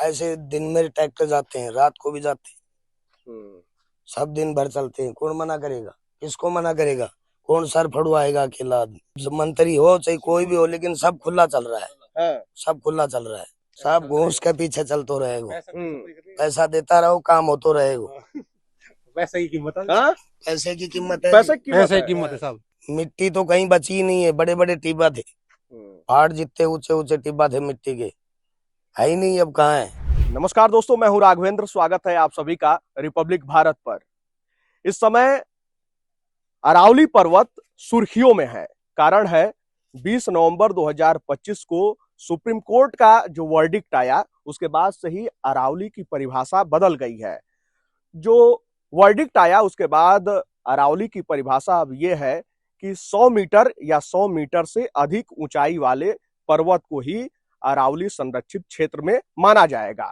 ऐसे दिन में ट्रैक्टर जाते हैं, रात को भी जाते हैं, सब दिन भर चलते हैं। कौन मना करेगा? किसको मना करेगा? कौन सर फड़वाएगा? अकेला आदमी, मंत्री हो चाहे कोई भी हो, लेकिन सब खुला चल रहा है। हाँ। सब खुला चल रहा है, सब घूस के पीछे चलते रहेगा। पैसा देता रहो, काम होतो रहेगा। पैसे की कीमत है। हाँ? पैसे की कीमत है, पैसे की कीमत है साहब। मिट्टी तो कहीं बची ही नहीं है। बड़े बड़े टिब्बा थे, पहाड़ जितने ऊंचे ऊंचे टिब्बा थे मिट्टी के, है ही नहीं, अब कहाँ है। नमस्कार दोस्तों, मैं हूं राघवेंद्र। स्वागत है आप सभी का रिपब्लिक भारत पर। इस समय अरावली पर्वत सुर्खियों में है। कारण है 20 नवंबर 2025 को सुप्रीम कोर्ट का जो वर्डिक्ट आया, उसके बाद से ही अरावली की परिभाषा बदल गई है। जो वर्डिक्ट आया उसके बाद अरावली की परिभाषा अब यह है कि 100 मीटर या 100 मीटर से अधिक ऊंचाई वाले पर्वत को ही अरावली संरक्षित क्षेत्र में माना जाएगा।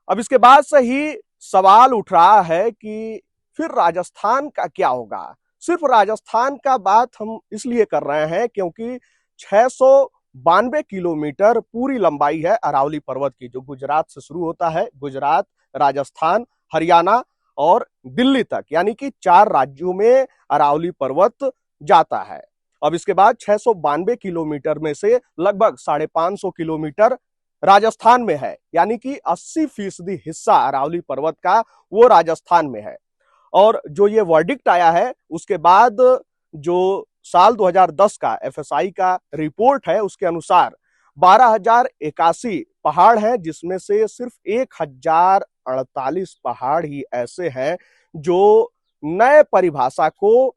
अब इसके बाद से ही सवाल उठ रहा है कि फिर राजस्थान का क्या होगा। सिर्फ राजस्थान का बात हम इसलिए कर रहे हैं क्योंकि 692 किलोमीटर पूरी लंबाई है अरावली पर्वत की, जो गुजरात से शुरू होता है। गुजरात, राजस्थान, हरियाणा और दिल्ली तक, यानी कि 4 राज्यों में अरावली पर्वत जाता है। अब इसके बाद 692 किलोमीटर में से लगभग 550 किलोमीटर राजस्थान में है, यानी कि 80% हिस्सा अरावली पर्वत का वो राजस्थान में है। और जो ये वर्डिक्ट आया है उसके बाद जो साल 2010 का एफएसआई का रिपोर्ट है, उसके अनुसार 12,081 पहाड़ हैं, जिसमें से सिर्फ 1,048 पहाड़ ही ऐसे हैं जो नए परिभाषा को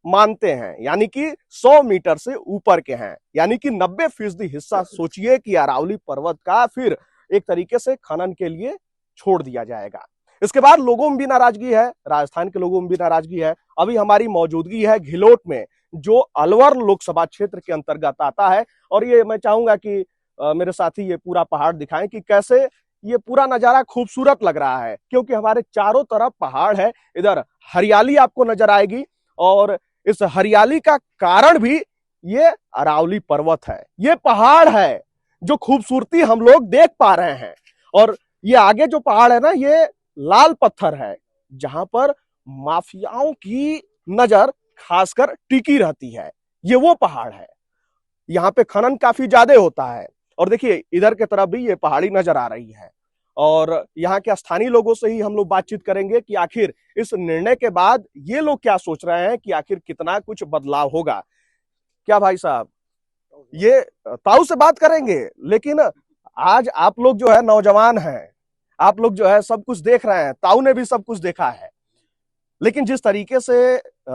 मानते हैं, यानी कि 100 मीटर से ऊपर के हैं। यानी कि 90% हिस्सा सोचिए कि अरावली पर्वत का फिर एक तरीके से खनन के लिए छोड़ दिया जाएगा। इसके बाद लोगों में भी नाराजगी है, राजस्थान के लोगों में भी नाराजगी है। अभी हमारी मौजूदगी है घिलोट में, जो अलवर लोकसभा क्षेत्र के अंतर्गत आता है। और ये मैं चाहूंगा कि मेरे साथी ये पूरा पहाड़ दिखाएं कि कैसे ये पूरा नजारा खूबसूरत लग रहा है, क्योंकि हमारे चारों तरफ पहाड़ है। इधर हरियाली आपको नजर आएगी, और इस हरियाली का कारण भी ये अरावली पर्वत है, ये पहाड़ है जो खूबसूरती हम लोग देख पा रहे हैं। और ये आगे जो पहाड़ है ना, ये लाल पत्थर है, जहां पर माफियाओं की नजर खासकर टिकी रहती है। ये वो पहाड़ है, यहाँ पे खनन काफी ज्यादा होता है। और देखिए इधर की तरफ भी ये पहाड़ी नजर आ रही है। और यहाँ के स्थानीय लोगों से ही हम लोग बातचीत करेंगे कि आखिर इस निर्णय के बाद ये लोग क्या सोच रहे हैं, कि आखिर कितना कुछ बदलाव होगा। क्या भाई साहब, ये ताऊ से बात करेंगे, लेकिन आज आप लोग जो है नौजवान हैं, आप लोग जो है सब कुछ देख रहे हैं, ताऊ ने भी सब कुछ देखा है। लेकिन जिस तरीके से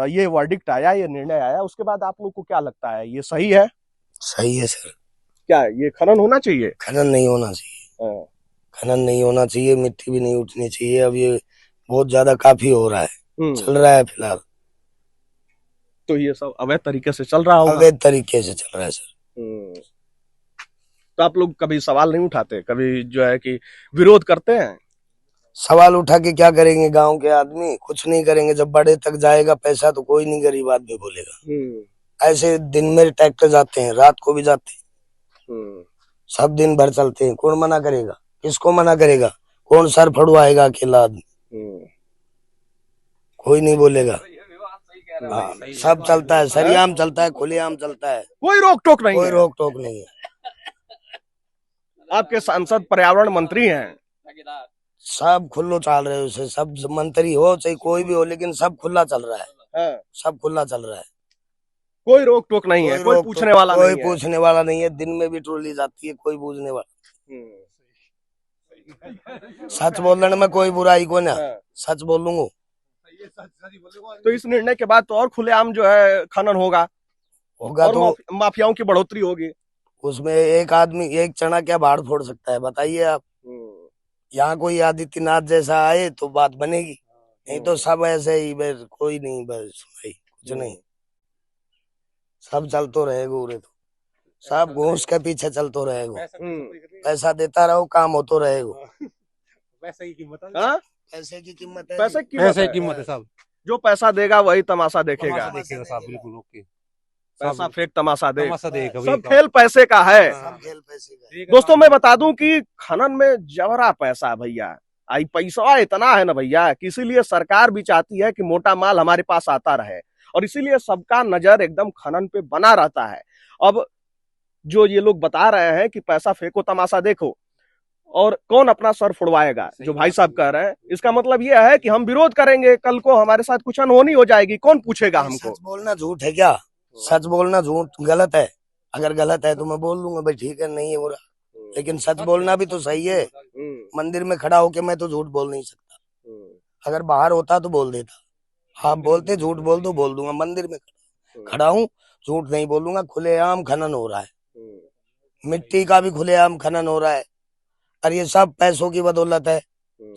ये वर्डिक्ट आया, ये निर्णय आया, उसके बाद आप लोग को क्या लगता है, ये सही है? सही है सर। क्या ये खनन होना चाहिए? खनन नहीं होना चाहिए, खनन नहीं होना चाहिए, मिट्टी भी नहीं उठनी चाहिए। अब ये बहुत ज्यादा काफी हो रहा है, चल रहा है फिलहाल। तो ये सब अवैध तरीके से चल रहा होगा? अवैध तरीके से चल रहा है सर। तो आप लोग कभी सवाल नहीं उठाते, कभी जो है कि विरोध करते हैं? सवाल उठा के क्या करेंगे? गांव के आदमी कुछ नहीं करेंगे। जब बड़े तक जाएगा पैसा तो कोई नहीं गरीब आदमी बोलेगा। ऐसे दिन में ट्रैक्टर जाते हैं, रात को भी जाते हैं, सब दिन भर चलते हैं। कौन मना करेगा? किसको मना करेगा? कौन सर फड़वाएगा? अकेला आदमी, कोई नहीं बोलेगा। हाँ, सब चलता है, सरियाम चलता है, खुलेआम चलता है, कोई रोक टोक नहीं, कोई रोक टोक नहीं है। आपके सांसद पर्यावरण मंत्री हैं, सब खुल्लो चल रहे उसे, सब मंत्री हो चाहे कोई भी हो, लेकिन सब खुला चल रहा है। सब खुला चल रहा है, कोई रोक टोक नहीं है, कोई पूछने वाला नहीं है। कोई पूछने वाला नहीं है। दिन में भी ट्रोली जाती है, कोई पूछने वाला। सच बोलने में कोई बुराई को ना, सच बोलूंगा। तो इस निर्णय के बाद तो और खुलेआम जो है खनन होगा और तो माफियाओं की बढ़ोतरी होगी। उसमें एक आदमी एक चना क्या भाड़ फोड़ सकता है, बताइए आप। यहाँ कोई आदित्यनाथ जैसा आए तो बात बनेगी, नहीं तो सब ऐसे ही, बस कोई नहीं, बस भाई कुछ नहीं, सब चलते रहेगा। उरे तो सब घूस के पीछे चलते रहेगा। पैसा देता रहो, काम होतो रहेगा। पैसे की कीमत है। पैसे की कीमत है, पैसे की कीमत है साहब। जो पैसा देगा वही तमाशा देखेगा। साहब, बिल्कुल ओके। पैसा फेंक तमाशा देख, तमाशा देख अभी सब खेल पैसे का है। सब खेल पैसे का है। दोस्तों मैं बता दूं कि खनन में जबरा पैसा है भैया, आई पैसा इतना है ना भैया कि इसीलिए सरकार भी चाहती है कि मोटा माल हमारे पास आता रहे, और इसीलिए सबका नजर एकदम खनन पे बना रहता है। अब जो ये लोग बता रहे हैं कि पैसा फेंको तमाशा देखो, और कौन अपना सर फुड़वाएगा, जो भाई साहब कह रहे हैं, इसका मतलब ये है कि हम विरोध करेंगे, कल को हमारे साथ कुछ अनहोनी हो जाएगी, कौन पूछेगा हमको। सच बोलना झूठ है क्या? सच बोलना झूठ गलत है? अगर गलत है तो मैं बोल दूंगा भाई ठीक है नहीं है बुरा, लेकिन सच बोलना भी तो सही है। मंदिर में खड़ा होके मैं तो झूठ बोल नहीं सकता, अगर बाहर होता तो बोल देता। आप बोलते झूठ बोल दो, बोल दूंगा। मंदिर में खड़ा हूँ, झूठ नहीं बोलूंगा। खुलेआम खनन हो रहा है, मिट्टी का भी खुलेआम खनन हो रहा है, और ये सब पैसों की बदौलत है।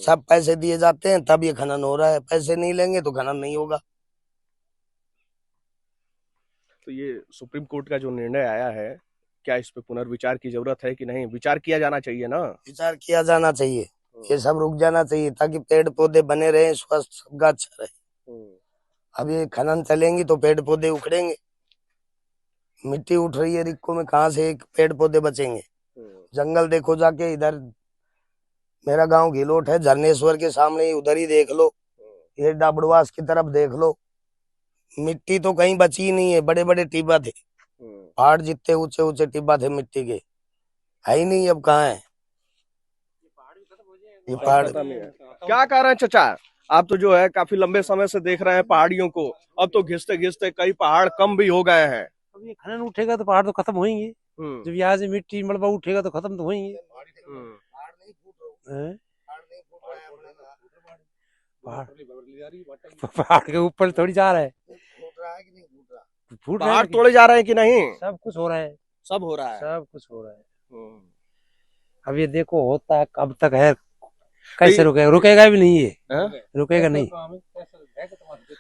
सब पैसे दिए जाते हैं तब ये खनन हो रहा है, पैसे नहीं लेंगे तो खनन नहीं होगा। तो ये सुप्रीम कोर्ट का जो निर्णय आया है, क्या इस पे पुनर्विचार की जरूरत है कि नहीं? विचार किया जाना चाहिए ना? विचार किया जाना चाहिए, ये सब रुक जाना चाहिए ताकि पेड़ पौधे बने रहे, स्वस्थ सबका अच्छा रहे। अब ये खनन चलेंगी तो पेड़ पौधे उखड़ेंगे, मिट्टी उठ रही है रिक्को में, कहाँ से एक पेड़ पौधे बचेंगे? जंगल देखो जाके, इधर मेरा गांव घिलोट है, झरनेश्वर के सामने ही, उधर ही देख लो, ये डाबड़वास की तरफ देख लो, मिट्टी तो कहीं बची ही नहीं है। बड़े बड़े टिब्बा थे, पहाड़ जितने ऊंचे ऊंचे टिब्बा थे मिट्टी के, है ही नहीं, अब कहाँ है ये पहाड़? क्या कह रहे हैं चाचा, आप तो जो है काफी लंबे समय से देख रहे हैं पहाड़ियों को, अब तो घिसते घिसते कई पहाड़ कम भी हो गए हैं। अब ये खनन उठेगा तो पहाड़ तो खत्म होंगे, जब यहाँ से मिट्टी मलबा उठेगा तो खत्म तो होंगे। पहाड़ के ऊपर थोड़ी जा रहा है, फूट रहा पहाड़ है, तोड़े जा रहे हैं कि नहीं? सब कुछ हो रहा है, सब हो रहा है, सब कुछ हो रहा है। अब ये देखो होता है कब तक है, कैसे तो रुकेगा? रुकेगा भी नहीं, ये है? रुकेगा नहीं।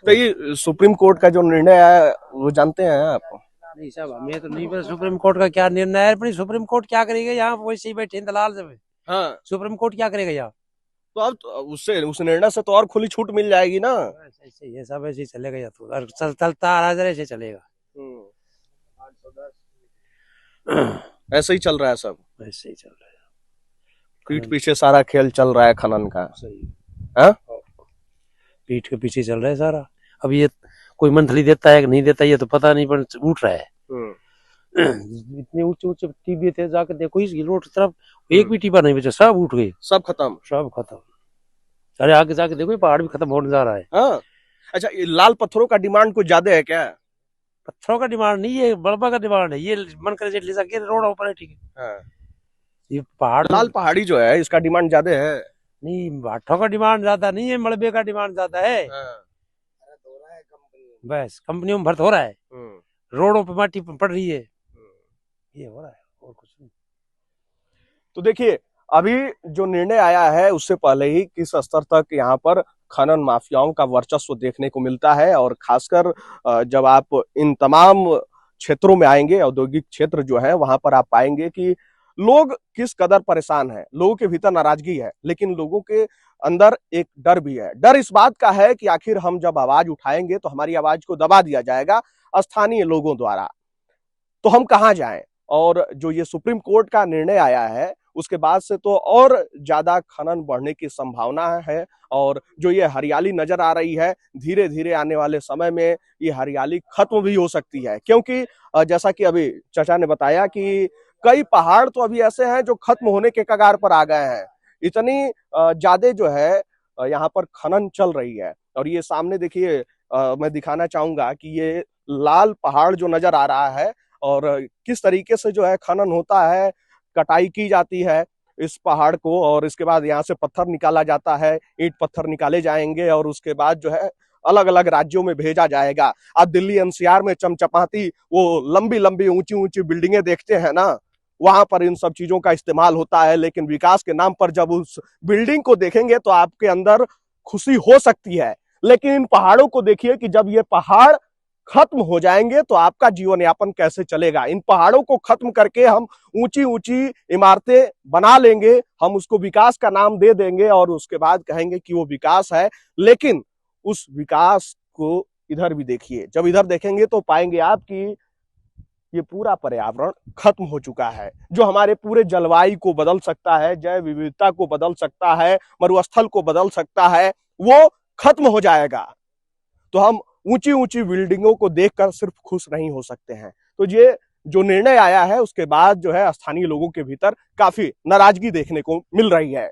तो ये सुप्रीम कोर्ट का जो निर्णय है वो जानते हैं आप? नहीं साहब, हमें तो नहीं पता सुप्रीम कोर्ट का क्या निर्णय है, पर सुप्रीम कोर्ट क्या करेगा? यहाँ वैसे ही बैठे हैं दलाल सब, हाँ, सुप्रीम कोर्ट क्या करेगा यहाँ? तो अब उससे उस निर्णय से तो और खुली छूट मिल जाएगी ना। ऐसे ये सब ऐसे ही चलेगा, या तो चलता आ रहा है, ऐसे चलेगा, ऐसे ही चल रहा है सब, ऐसे ही चल रहा है। पीठ पीछे सारा खेल चल रहा है खनन का। सही, हाँ? पीठ के पीछे चल रहा है सारा। अब ये कोई मंथली देता है कि नहीं देता ये तो पता नहीं, पर उठ रहा है। इतने ऊंचे ऊंचे टिब्बे थे, जाकर देखो इस रोड तरफ एक भी टिब्बा नहीं बचा, सब उठ गए, सब खत्म, सब खत्म। अरे आगे जाके देखो ये पहाड़ भी खत्म होने जा रहा है। हाँ। अच्छा, ये लाल पत्थरों का डिमांड कुछ ज्यादा है क्या? पत्थरों का डिमांड नहीं है, बड़बा का डिमांड है, ये मन करे ले सके रोड ऊपर है, ठीक है। हाँ। ये पहाड़ लाल पहाड़ी जो है इसका डिमांड ज्यादा है? नहीं, भाटों का डिमांड ज्यादा नहीं है, मलबे का डिमांड ज्यादा है। बस कंपनियों में भर्त हो रहा है, रोडों पे माटी पड़ रही है, ये हो रहा है और कुछ नहीं। तो देखिए, अभी जो निर्णय आया है उससे पहले ही किस स्तर तक यहाँ पर खनन माफियाओं का वर्चस्व देखने को मिलता है, और खासकर जब आप इन तमाम क्षेत्रों में आएंगे, औद्योगिक क्षेत्र जो है वहां पर आप पाएंगे कि लोग किस कदर परेशान हैं। लोगों के भीतर नाराजगी है, लेकिन लोगों के अंदर एक डर भी है। डर इस बात का है कि आखिर हम जब आवाज उठाएंगे तो हमारी आवाज को दबा दिया जाएगा स्थानीय लोगों द्वारा, तो हम कहाँ जाएं। और जो ये सुप्रीम कोर्ट का निर्णय आया है उसके बाद से तो और ज्यादा खनन बढ़ने की संभावना है, और जो ये हरियाली नजर आ रही है धीरे धीरे आने वाले समय में ये हरियाली खत्म भी हो सकती है, क्योंकि जैसा कि अभी चाचा ने बताया कि कई पहाड़ तो अभी ऐसे हैं जो खत्म होने के कगार पर आ गए हैं। इतनी ज्यादा जो है यहाँ पर खनन चल रही है। और ये सामने देखिए, मैं दिखाना चाहूंगा कि ये लाल पहाड़ जो नजर आ रहा है और किस तरीके से जो है खनन होता है, कटाई की जाती है इस पहाड़ को, और इसके बाद यहाँ से पत्थर निकाला जाता है, ईंट पत्थर निकाले जाएंगे और उसके बाद जो है अलग अलग राज्यों में भेजा जाएगा। आप दिल्ली एनसीआर में चमचमाती वो लंबी लंबी ऊंची ऊंची बिल्डिंगें देखते हैं ना, वहां पर इन सब चीजों का इस्तेमाल होता है। लेकिन विकास के नाम पर जब उस बिल्डिंग को देखेंगे तो आपके अंदर खुशी हो सकती है, लेकिन इन पहाड़ों को देखिए कि जब ये पहाड़ खत्म हो जाएंगे तो आपका जीवन यापन कैसे चलेगा। इन पहाड़ों को खत्म करके हम ऊंची ऊंची इमारतें बना लेंगे, हम उसको विकास का नाम दे देंगे और उसके बाद कहेंगे कि वो विकास है, लेकिन उस विकास को इधर भी देखिए। जब इधर देखेंगे तो पाएंगे आप कि ये पूरा पर्यावरण खत्म हो चुका है, जो हमारे पूरे जलवायु को बदल सकता है, जैव विविधता को बदल सकता है, मरुस्थल को बदल सकता है, वो खत्म हो जाएगा। तो हम ऊंची ऊंची बिल्डिंगों को देखकर सिर्फ खुश नहीं हो सकते हैं। तो ये जो निर्णय आया है उसके बाद जो है स्थानीय लोगों के भीतर काफी नाराजगी देखने को मिल रही है।